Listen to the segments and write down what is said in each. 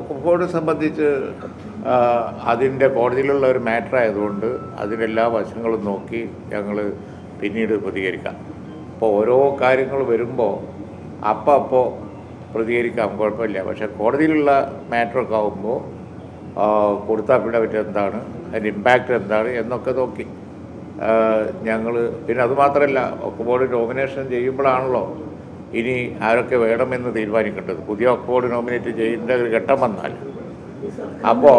വഖഫ് സംബന്ധിച്ച് അതിൻ്റെ കോടതിയിലുള്ള ഒരു മാറ്റർ ആയതുകൊണ്ട് അതിനെല്ലാ വശങ്ങളും നോക്കി ഞങ്ങൾ പിന്നീട് പ്രതികരിക്കാം. അപ്പോൾ ഓരോ കാര്യങ്ങൾ വരുമ്പോൾ അപ്പോൾ പ്രതികരിക്കാം, കുഴപ്പമില്ല. പക്ഷേ കോടതിയിലുള്ള മാറ്ററൊക്കെ ആകുമ്പോൾ കൊടുത്ത അഫിഡവിറ്റ് എന്താണ്, അതിൻ്റെ ഇമ്പാക്റ്റ് എന്താണ് എന്നൊക്കെ നോക്കി ഞങ്ങൾ പിന്നെ അതുമാത്രമല്ല വഖഫ് ബോർഡ് നോമിനേഷൻ ചെയ്യുമ്പോഴാണല്ലോ ഇനി ആരൊക്കെ വേണമെന്ന് തീരുമാനിക്കേണ്ടത്. പുതിയ വഖഫ് ബോർഡ് നോമിനേറ്റ് ചെയ്യേണ്ട ഒരു ഘട്ടം വന്നാൽ അപ്പോൾ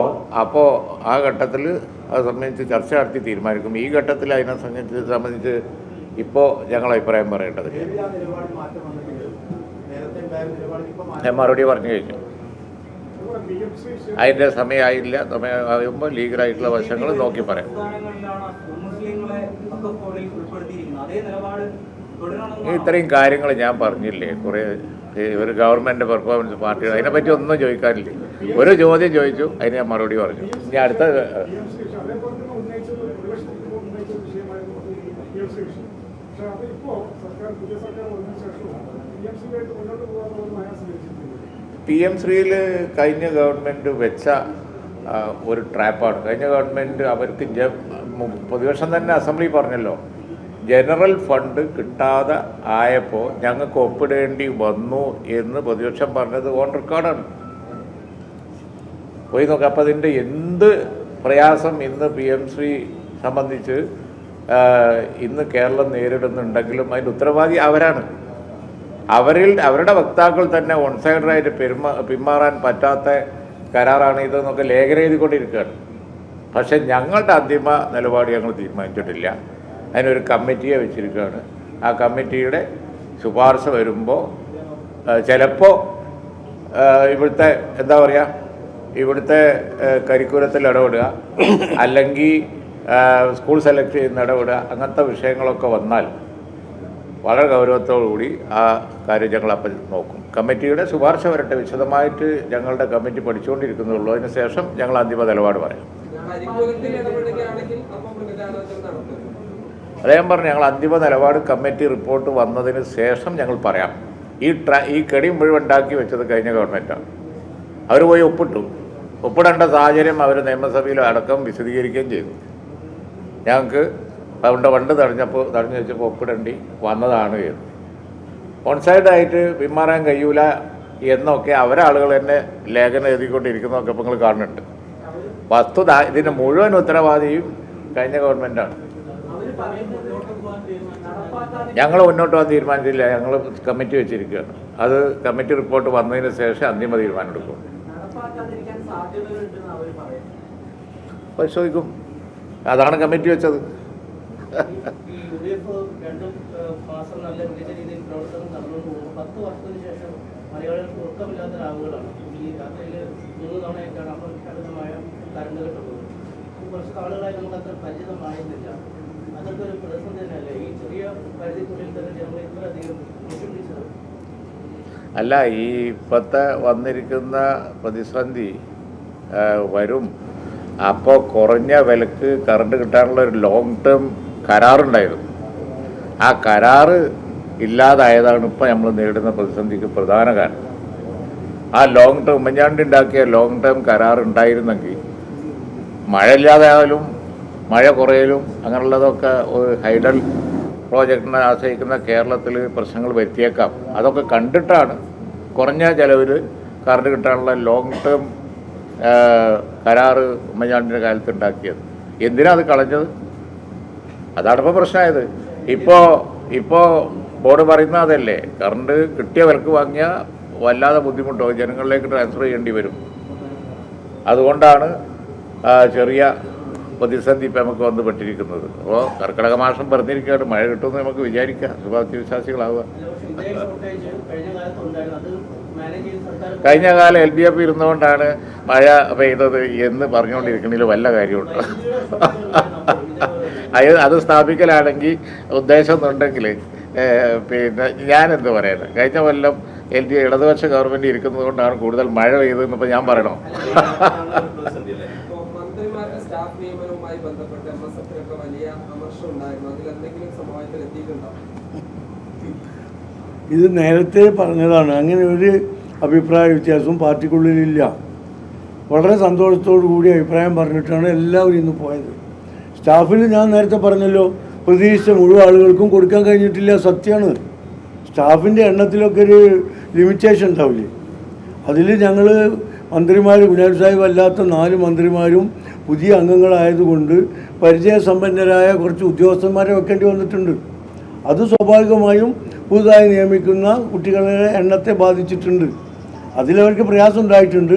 ആ ഘട്ടത്തിൽ അത് സംബന്ധിച്ച് ചർച്ച നടത്തി തീരുമാനിക്കും. ഈ ഘട്ടത്തിൽ അതിനെ സംബന്ധിച്ച് ഇപ്പോൾ ഞങ്ങൾ അഭിപ്രായം പറയേണ്ടതില്ല. ഞാൻ മറുപടി പറഞ്ഞു കഴിഞ്ഞു. അതിൻ്റെ സമയമായില്ല. സമയമാകുമ്പോൾ ലീഗലായിട്ടുള്ള വശങ്ങൾ നോക്കി പറയാം. ഇത്രയും കാര്യങ്ങൾ ഞാൻ പറഞ്ഞില്ലേ, കുറേ ഒരു ഗവൺമെൻറ് പെർഫോമൻസ് പാർട്ടികൾ അതിനെപ്പറ്റി ഒന്നും ചോദിക്കാറില്ലേ. ഒരു ചോദ്യം ചോദിച്ചു, അതിന് ഞാൻ മറുപടി പറഞ്ഞു. ഇനി അടുത്ത PM-3 കഴിഞ്ഞ ഗവൺമെൻറ് വെച്ച ഒരു ട്രാപ്പാണ്. കഴിഞ്ഞ ഗവൺമെൻറ് അവർക്ക് പ്രതിപക്ഷം തന്നെ അസംബ്ലി പറഞ്ഞല്ലോ, ജനറൽ ഫണ്ട് കിട്ടാതെ ആയപ്പോൾ ഞങ്ങൾക്ക് ഒപ്പിടേണ്ടി വന്നു എന്ന് പ്രതിപക്ഷം പറഞ്ഞത് ഓൺ റെക്കോർഡാണ്. പോയി നോക്കാം. അപ്പോൾ അതിൻ്റെ എന്ത് പ്രയാസം ഇന്ന് PM-3 സംബന്ധിച്ച് ഇന്ന് കേരളം നേരിടുന്നുണ്ടെങ്കിലും അതിൻ്റെ ഉത്തരവാദി അവരാണ്. അവരുടെ വക്താക്കൾ തന്നെ വൺ സൈഡറായിട്ട് പിന്മാറാൻ പറ്റാത്ത കരാറാണ് ഇതെന്നൊക്കെ ലേഖനം എഴുതിക്കൊണ്ടിരിക്കുകയാണ്. പക്ഷേ ഞങ്ങളുടെ അന്തിമ നിലപാട് ഞങ്ങൾ തീരുമാനിച്ചിട്ടില്ല. അതിനൊരു കമ്മിറ്റിയെ വെച്ചിരിക്കുകയാണ്. ആ കമ്മിറ്റിയുടെ ശുപാർശ വരുമ്പോൾ ചിലപ്പോൾ ഇവിടുത്തെ എന്താ പറയുക, ഇവിടുത്തെ കരിക്കുലത്തിൽ ഇടപെടുക, അല്ലെങ്കിൽ സ്കൂൾ സെലക്ട് ചെയ്യുന്ന ഇടപെടുക, അങ്ങനത്തെ വിഷയങ്ങളൊക്കെ വന്നാൽ വളരെ ഗൗരവത്തോടുകൂടി ആ കാര്യം ഞങ്ങൾ അപ്പം നോക്കും. കമ്മിറ്റിയുടെ ശുപാർശ വരട്ടെ, വിശദമായിട്ട് ഞങ്ങളുടെ കമ്മിറ്റി പഠിച്ചുകൊണ്ടിരിക്കുന്നുള്ളൂ. അതിന് ശേഷം ഞങ്ങൾ അന്തിമ നിലപാട് പറയാം. അദ്ദേഹം പറഞ്ഞു, ഞങ്ങൾ അന്തിമ നിലപാട് കമ്മിറ്റി റിപ്പോർട്ട് വന്നതിന് ശേഷം ഞങ്ങൾ പറയാം. ഈ കെടി മുഴുവൻ ഉണ്ടാക്കി വെച്ചത് കഴിഞ്ഞ ഗവൺമെൻറ്റാണ്. അവർ പോയി ഒപ്പിടേണ്ട സാഹചര്യം അവർ നിയമസഭയിൽ അടക്കം വിശദീകരിക്കുകയും ചെയ്തു. ഞങ്ങൾക്ക് ഫണ്ട് തടഞ്ഞു വെച്ചപ്പോൾ ഒപ്പിടേണ്ടി വന്നതാണ് എന്ന്. ഓൺസൈഡായിട്ട് പിന്മാറാൻ കഴിയൂല എന്നൊക്കെ അവരാളുകൾ തന്നെ ലേഖനം എഴുതിക്കൊണ്ടിരിക്കുന്നതൊക്കെ ഇപ്പോൾ നിങ്ങൾ കാണുന്നുണ്ട്. വസ്തുത ഇതിൻ്റെ മുഴുവൻ ഉത്തരവാദിയും കഴിഞ്ഞ ഗവൺമെൻറ്റാണ്. ഞങ്ങൾ മുന്നോട്ട് പോകാൻ തീരുമാനിച്ചില്ല. ഞങ്ങൾ കമ്മിറ്റി വെച്ചിരിക്കുകയാണ്. അത് കമ്മിറ്റി റിപ്പോർട്ട് വന്നതിന് ശേഷം അന്തിമ തീരുമാനം എടുക്കും. പരിശോധിക്കും. അതാണ് കമ്മിറ്റി വെച്ചത്. അല്ല, ഈ ഇപ്പോഴത്തെ വന്നിരിക്കുന്ന പ്രതിസന്ധി വരും. അപ്പോൾ കുറഞ്ഞ വിലക്ക് കറണ്ട് കിട്ടാനുള്ള ഒരു ലോങ് ടേം കരാറുണ്ടായിരുന്നു. ആ കരാറ് ഇല്ലാതായതാണ് ഇപ്പോൾ നമ്മൾ നേരിടുന്ന പ്രതിസന്ധിക്ക് പ്രധാന കാരണം. ആ ലോങ് ടേം ഉമ്മൻചാണ്ടി ഉണ്ടാക്കിയ ലോങ് ടേം കരാർ ഉണ്ടായിരുന്നെങ്കിൽ മഴ ഇല്ലാതായാലും മഴ കുറയലും അങ്ങനെയുള്ളതൊക്കെ ഒരു ഹൈഡൽ പ്രോജക്റ്റിനെ ആശ്രയിക്കുന്ന കേരളത്തിൽ പ്രശ്നങ്ങൾ വരുത്തിയേക്കാം. അതൊക്കെ കണ്ടിട്ടാണ് കുറഞ്ഞ ചിലവിൽ കറണ്ട് കിട്ടാനുള്ള ലോങ് ടേം കരാറ് ഉമ്മൻചാണ്ടിൻ്റെ കാലത്ത് ഉണ്ടാക്കിയത്. എന്തിനാ അത് കളഞ്ഞത്? അതാണ് ഇപ്പോൾ പ്രശ്നമായത്. ഇപ്പോൾ ബോർഡ് പറയുന്ന അതല്ലേ, കറണ്ട് കിട്ടിയ വിലക്ക് വാങ്ങിയാൽ വല്ലാതെ ബുദ്ധിമുട്ടോ ജനങ്ങളിലേക്ക് ട്രാൻസ്ഫർ ചെയ്യേണ്ടി വരും. അതുകൊണ്ടാണ് ചെറിയ പ്രതിസന്ധി ഇപ്പം നമുക്ക് വന്ന് പെട്ടിരിക്കുന്നത്. അപ്പോൾ കർക്കിടക മാസം പറഞ്ഞിരിക്കുകയാണ്, മഴ കിട്ടുമെന്ന് നമുക്ക് വിചാരിക്കാം, ശുഭാപ്തിവിശ്വാസികളാവുക. കഴിഞ്ഞ കാലം LDF ഇരുന്നുകൊണ്ടാണ് മഴ പെയ്തത് എന്ന് പറഞ്ഞുകൊണ്ടിരിക്കുന്നതിൽ വല്ല കാര്യമുണ്ടോ? അത് സ്ഥാപിക്കലാണെങ്കിൽ ഉദ്ദേശം എന്നുണ്ടെങ്കിൽ പിന്നെ ഞാനെന്ത് പറയുന്നത്, കഴിഞ്ഞ കൊല്ലം ഇടതുപക്ഷ ഗവൺമെൻറ് ഇരിക്കുന്നത് കൊണ്ടാണ് കൂടുതൽ മഴ പെയ്തതെന്ന് ഇപ്പോൾ ഞാൻ പറയണോ? ഇത് നേരത്തെ പറഞ്ഞതാണ്. അങ്ങനെ ഒരു അഭിപ്രായ വ്യത്യാസവും പാർട്ടിക്കുള്ളിലില്ല. വളരെ സന്തോഷത്തോടു കൂടി അഭിപ്രായം പറഞ്ഞിട്ടാണ് എല്ലാവരും ഇന്ന് പോയത്. സ്റ്റാഫിൽ ഞാൻ നേരത്തെ പറഞ്ഞല്ലോ, പ്രതീക്ഷിച്ച മുഴുവൻ ആളുകൾക്കും കൊടുക്കാൻ കഴിഞ്ഞിട്ടില്ല, സത്യമാണ്. സ്റ്റാഫിൻ്റെ എണ്ണത്തിലൊക്കെ ഒരു ലിമിറ്റേഷൻ ഉണ്ടാവില്ലേ? അതിൽ ഞങ്ങൾ മന്ത്രിമാർ, കുഞ്ഞാലി സാഹിബ് അല്ലാത്ത 4 മന്ത്രിമാരും പുതിയ അംഗങ്ങളായതുകൊണ്ട് പരിചയസമ്പന്നരായ കുറച്ച് ഉദ്യോഗസ്ഥന്മാരെ വെക്കേണ്ടി വന്നിട്ടുണ്ട്. അത് സ്വാഭാവികമായും പുതുതായി നിയമിക്കുന്ന കുട്ടികളുടെ എണ്ണത്തെ ബാധിച്ചിട്ടുണ്ട്. അതിലവർക്ക് പ്രയാസം ഉണ്ടായിട്ടുണ്ട്.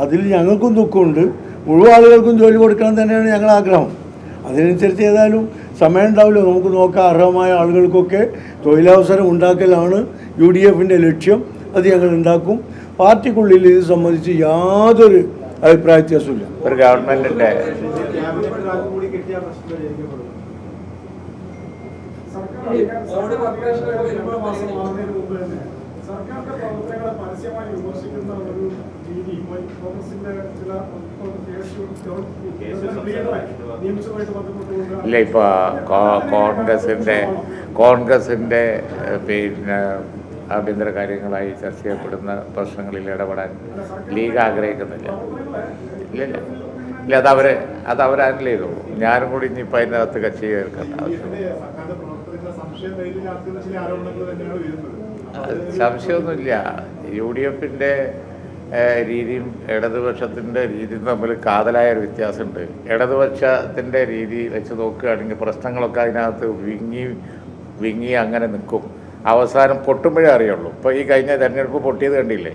അതിൽ ഞങ്ങൾക്കും ദുഃഖമുണ്ട്. മുഴുവൻ ആളുകൾക്കും ജോലി കൊടുക്കണം തന്നെയാണ് ഞങ്ങളുടെ ആഗ്രഹം. അതിനനുസരിച്ച് ഏതായാലും സമയം ഉണ്ടാവില്ല, നമുക്ക് നോക്കാം. അർഹമായ ആളുകൾക്കൊക്കെ തൊഴിലവസരം ഉണ്ടാക്കലാണ് UDFൻ്റെ ലക്ഷ്യം. അത് ഞങ്ങൾ ഉണ്ടാക്കും. പാർട്ടിക്കുള്ളിൽ ഇത് സംബന്ധിച്ച് യാതൊരു അഭിപ്രായ വ്യത്യാസമില്ല. ഒരു ഗവൺമെന്റിന്റെ ഇല്ല, ഇപ്പൊ കോൺഗ്രസിന്റെ പിന്നെ ആഭ്യന്തര കാര്യങ്ങളായി ചർച്ച ചെയ്യപ്പെടുന്ന പ്രശ്നങ്ങളിൽ ഇടപെടാൻ ലീഗ് ആഗ്രഹിക്കുന്നില്ല. ഇല്ല, അത് അവർ ഹാൻഡിൽ ചെയ്തോളൂ. ഞാനും കൂടി ഇനിയിപ്പോൾ അതിനകത്ത് കക്ഷി ചേർക്കേണ്ട ആവശ്യമില്ല. സംശയമൊന്നുമില്ല. UDFൻ്റെ രീതിയും ഇടതുപക്ഷത്തിൻ്റെ രീതിയും തമ്മിൽ കാതലായ ഒരു വ്യത്യാസമുണ്ട്. ഇടതുപക്ഷത്തിൻ്റെ രീതി വെച്ച് നോക്കുകയാണെങ്കിൽ പ്രശ്നങ്ങളൊക്കെ അതിനകത്ത് വിങ്ങി അങ്ങനെ നിൽക്കും. അവസാനം പൊട്ടുമ്പോഴേ അറിയുള്ളൂ. ഇപ്പോൾ ഈ കഴിഞ്ഞ തെരഞ്ഞെടുപ്പ് പൊട്ടിയത് കണ്ടില്ലേ?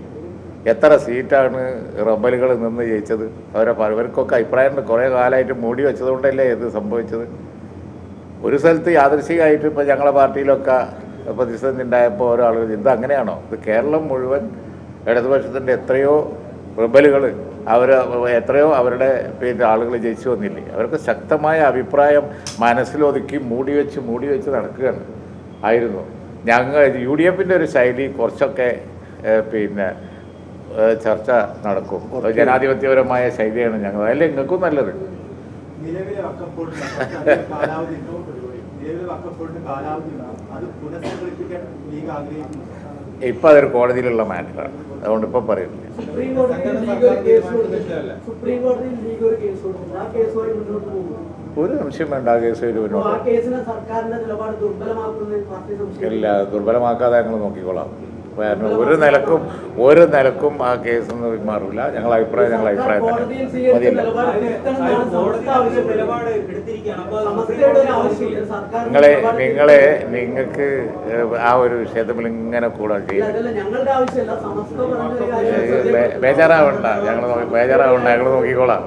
എത്ര സീറ്റാണ് റബ്ബലുകൾ നിന്ന് ജയിച്ചത്? അവർക്കൊക്കെ അഭിപ്രായമുണ്ട്. കുറേ കാലമായിട്ട് മൂടി വെച്ചതുകൊണ്ടല്ലേ ഇത് സംഭവിച്ചത്. ഒരു സ്ഥലത്ത് യാദൃശികമായിട്ട് ഇപ്പോൾ ഞങ്ങളുടെ പാർട്ടിയിലൊക്കെ പ്രതിസന്ധി ഉണ്ടായപ്പോൾ ഓരോ ആളുകൾ ഇത് അങ്ങനെയാണോ? ഇത് കേരളം മുഴുവൻ ഇടതുപക്ഷത്തിൻ്റെ എത്രയോ റബ്ബലുകൾ എത്രയോ അവരുടെ പിന്നെ ആളുകൾ ജയിച്ചു വന്നില്ലേ? അവർക്ക് ശക്തമായ അഭിപ്രായം മനസ്സിലൊതുക്കി മൂടി വെച്ച് നടക്കുകയാണ് ആയിരുന്നു. ഞങ്ങൾ UDFൻ്റെ ഒരു ശൈലി കുറച്ചൊക്കെ പിന്നെ ചർച്ച നടക്കും. ജനാധിപത്യപരമായ ശൈലിയാണ് ഞങ്ങൾ. അതല്ലേ നിങ്ങൾക്കും നല്ലത്. ഇപ്പം അതൊരു കോടതിയിലുള്ള മാറ്ററാണ്. അതുകൊണ്ട് ഇപ്പം പറയുന്നില്ല. ഒരു നിമിഷം വേണ്ട. ആ കേസ് ഇല്ല, ദുർബലമാക്കാതെ ഞങ്ങൾ നോക്കിക്കോളാം. ഒരു നിലക്കും ആ കേസ് മാറില്ല. ഞങ്ങളുടെ അഭിപ്രായം തന്നെ മതിയല്ല. നിങ്ങൾക്ക് ആ ഒരു വിഷയത്തിൽ ഇങ്ങനെ കൂടാ ചെയ്യും. ബേജാറാവണ്ട, ഞങ്ങൾ നോക്കിക്കോളാം.